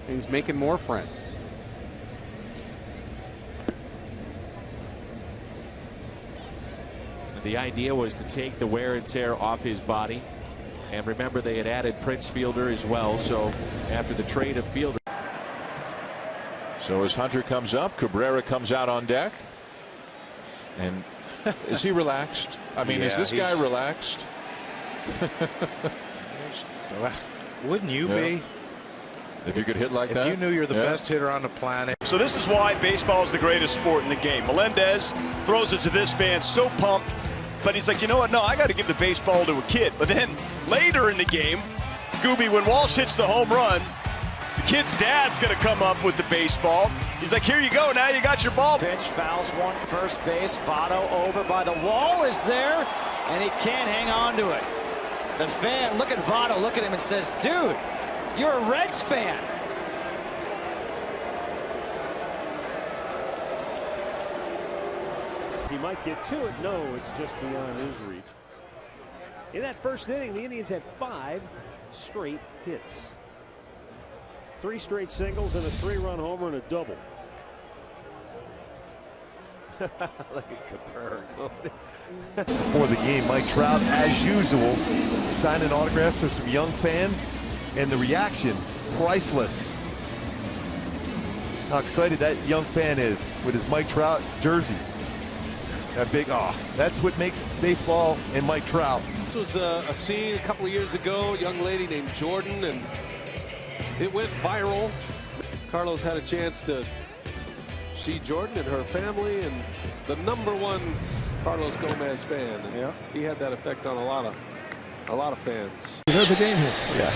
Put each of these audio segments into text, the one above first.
He's making more friends. The idea was to take the wear and tear off his body. And remember, they had added Prince Fielder as well. So after the trade of Fielder. So as Hunter comes up, Cabrera comes out on deck. And is he relaxed? I mean, is this guy relaxed? Wouldn't you be? If you could hit like that? If you knew you're the best hitter on the planet. So this is why baseball is the greatest sport in the game. Melendez throws it to this fan, so pumped. But he's like, you know what? No, I got to give the baseball to a kid. But then later in the game, Gooby, when Walsh hits the home run, the kid's dad's going to come up with the baseball. He's like, here you go. Now you got your ball. Pitch, fouls one, first base. Votto over by the wall is there, and he can't hang on to it. The fan, look at Votto, look at him and says, dude, you're a Reds fan. He might get to it. No, it's just beyond his reach. In that first inning, the Indians had 5 straight hits. 3 straight singles and a 3-run homer and a double. Look at Cabrera. For the game, Mike Trout, as usual, signing autographs for some young fans, and the reaction, priceless. How excited that young fan is with his Mike Trout jersey. That big, that's what makes baseball and Mike Trout. This was a scene a couple of years ago, a young lady named Jordan, and it went viral. Carlos had a chance to see Jordan and her family, and the #1 Carlos Gomez fan. And he had that effect on a lot of fans. There's a game here. Yeah.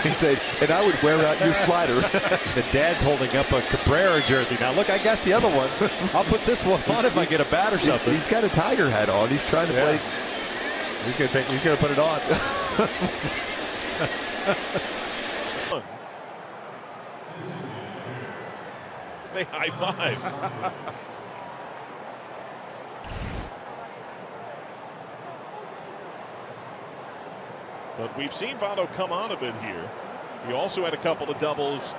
He said, and I would wear out your slider. The dad's holding up a Cabrera jersey. Now look, I got the other one. I'll put this one on if I get a bat or something. He's got a Tiger hat on. He's trying to play. He's gonna put it on. They high-fived. But we've seen Votto come on a bit here. He also had a couple of doubles.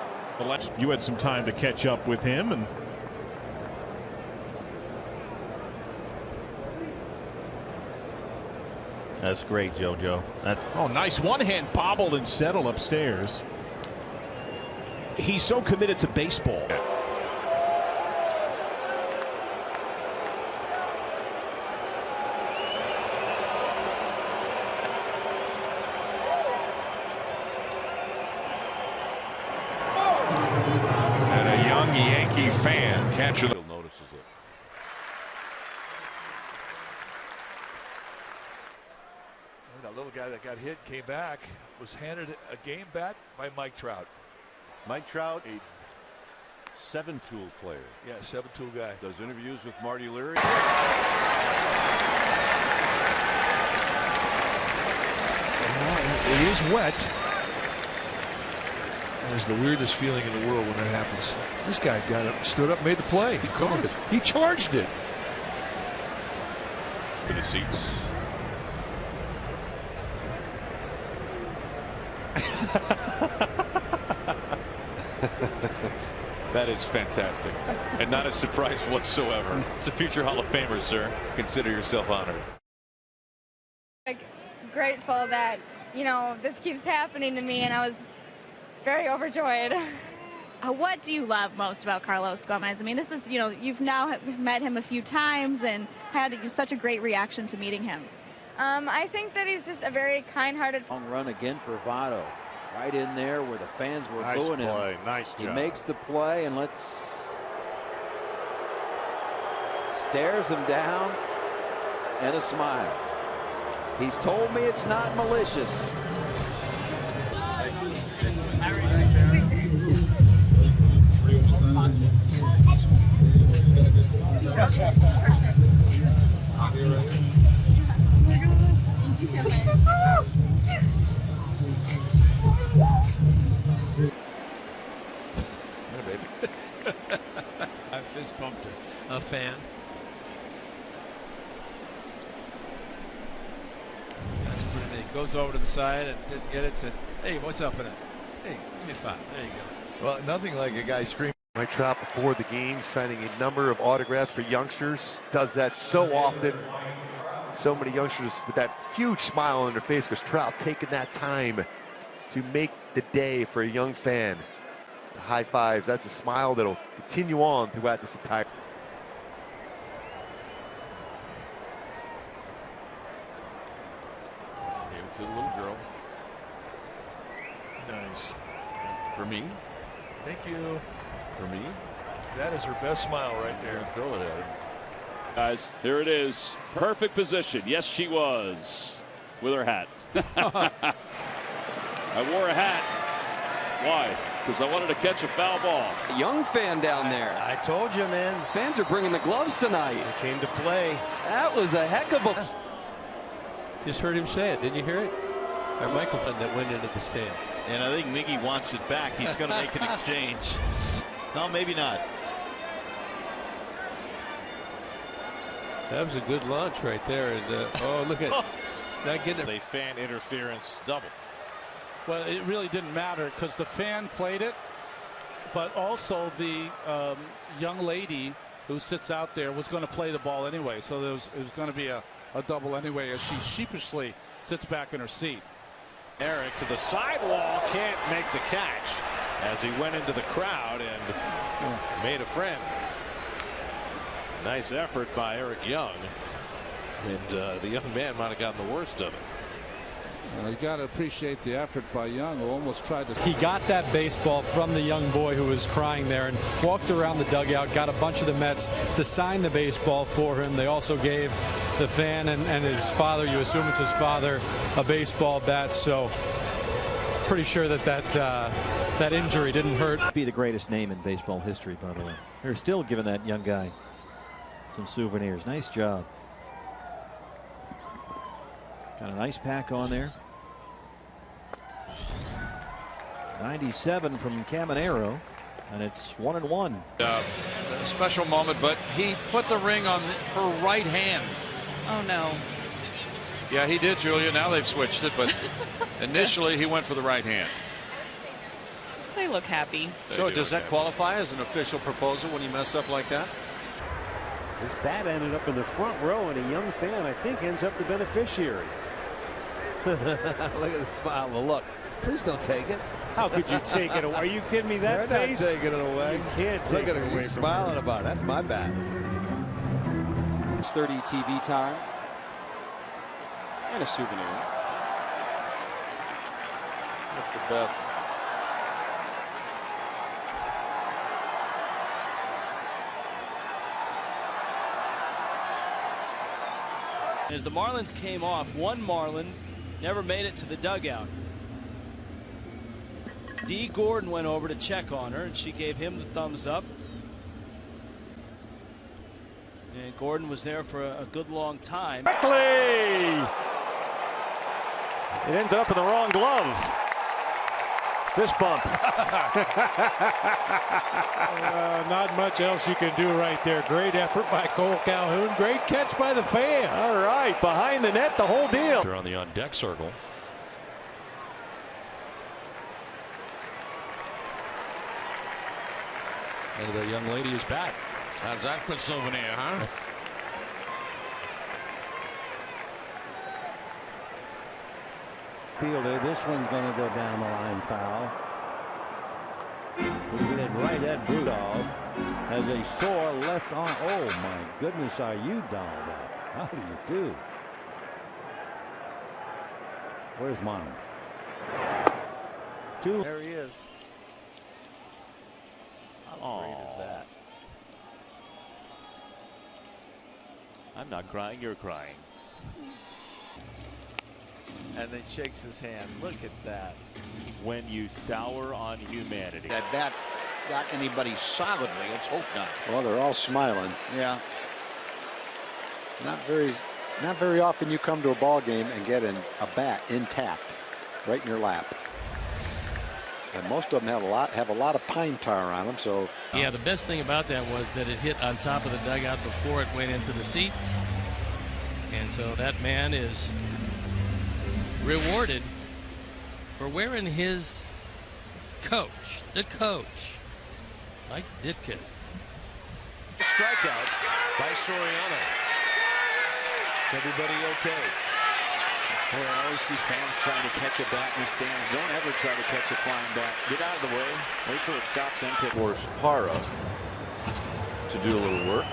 You had some time to catch up with him, and that's great, JoJo. Nice one-hand bobble and settle upstairs. He's so committed to baseball. And a young Yankee fan catching. Notices it. That little guy that got hit came back, was handed a game bat by Mike Trout. Mike Trout, a 7-tool player. Yeah, 7-tool guy. Does interviews with Marty Leary. It is wet. There's the weirdest feeling in the world when that happens. This guy got up, stood up, made the play. He caught it. He charged it. To the seats. That is fantastic, and not a surprise whatsoever. It's a future Hall of Famer, sir. Consider yourself honored. Grateful that, you know, this keeps happening to me, and I was very overjoyed. What do you love most about Carlos Gomez? I mean, this is, you know, you've now met him a few times and had such a great reaction to meeting him. I think that he's just a very kind-hearted. Long run again for Votto. Right in there where the fans were booing him. Nice job. He makes the play and stares him down and a smile. He's told me it's not malicious. I fist bumped a fan. Goes over to the side and didn't get it. Said, "Hey, what's up in it?" Hey, give me 5. There you go. Well, nothing like a guy screaming. Mike Trout before the game signing a number of autographs for youngsters. Does that so often. So many youngsters with that huge smile on their face because Trout taking that time to make the day for a young fan. The high fives, that's a smile that'll continue on throughout this entire. Gave it to the little girl. Nice. For me? Thank you. For me? That is her best smile right there. Throw it at her. Guys, here it is. Perfect position. Yes, she was with her hat. I wore a hat. Why? Because I wanted to catch a foul ball. Young fan down there. I told you, man. Fans are bringing the gloves tonight. They came to play. That was a heck of a. Just heard him say it. Didn't you hear it? Our microphone that went into the stand. And I think Miggy wants it back. He's going to make an exchange. No, maybe not. That was a good launch right there. And oh, look at not getting it. A fan interference double. Well, it really didn't matter because the fan played it, but also the young lady who sits out there was going to play the ball anyway. So it was going to be a double anyway as she sheepishly sits back in her seat. Eric to the sidewall, can't make the catch as he went into the crowd and made a friend. Nice effort by Eric Young, and the young man might have gotten the worst of it. You got to appreciate the effort by Young, who almost tried to. He got that baseball from the young boy who was crying there and walked around the dugout, got a bunch of the Mets to sign the baseball for him. They also gave the fan and his father, you assume it's his father, a baseball bat. So pretty sure that injury didn't hurt. Be the greatest name in baseball history, by the way. They're still giving that young guy some souvenirs. Nice job. Got a nice pack on there. 97 from Caminero, and it's 1-1. A special moment, but he put the ring on her right hand. Oh no. Yeah, he did, Julia. Now they've switched it, but initially he went for the right hand. They look happy. So does that qualify as an official proposal when you mess up like that? His bat ended up in the front row, and a young fan, I think, ends up the beneficiary. Look at the smile, the look. Please don't take it. How could you take it away? Are you kidding me? That They're face? not taking it away. You can't take Look at it her. away He's from smiling her. about it. That's my bat. It's 30 TV time. And a souvenir. That's the best. As the Marlins came off, one Marlin never made it to the dugout. Dee Gordon went over to check on her, and she gave him the thumbs up. And Gordon was there for a good long time. It ended up in the wrong glove. Fist bump. Not much else you can do right there. Great effort by Cole Calhoun. Great catch by the fan. All right, behind the net, the whole deal. They're on the on-deck circle. And the young lady is back. How's that for souvenir, huh? Fielder, this one's going to go down the line foul. We get it right at Brewdog. Has a sore left arm. Oh my goodness, are you dolled up? How do you do? Where's mine? Two. There he is. How great is that? I'm not crying, you're crying. And then shakes his hand. Look at that. When you sour on humanity. That bat got anybody solidly. Let's hope not. Well, they're all smiling. Yeah. Not very often you come to a ball game and get a bat intact right in your lap. And most of them have a lot of pine tar on them. So yeah, the best thing about that was that it hit on top of the dugout before it went into the seats, and so that man is rewarded for wearing his coach, Mike Ditka. Strikeout by Soriano. Everybody okay? Boy, I always see fans trying to catch a bat in the stands. Don't ever try to catch a flying bat. Get out of the way. Wait till it stops and pick. Force Parra to do a little work.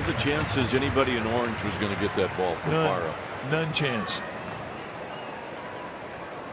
What are the chances anybody in orange was going to get that ball from Parra? None chance.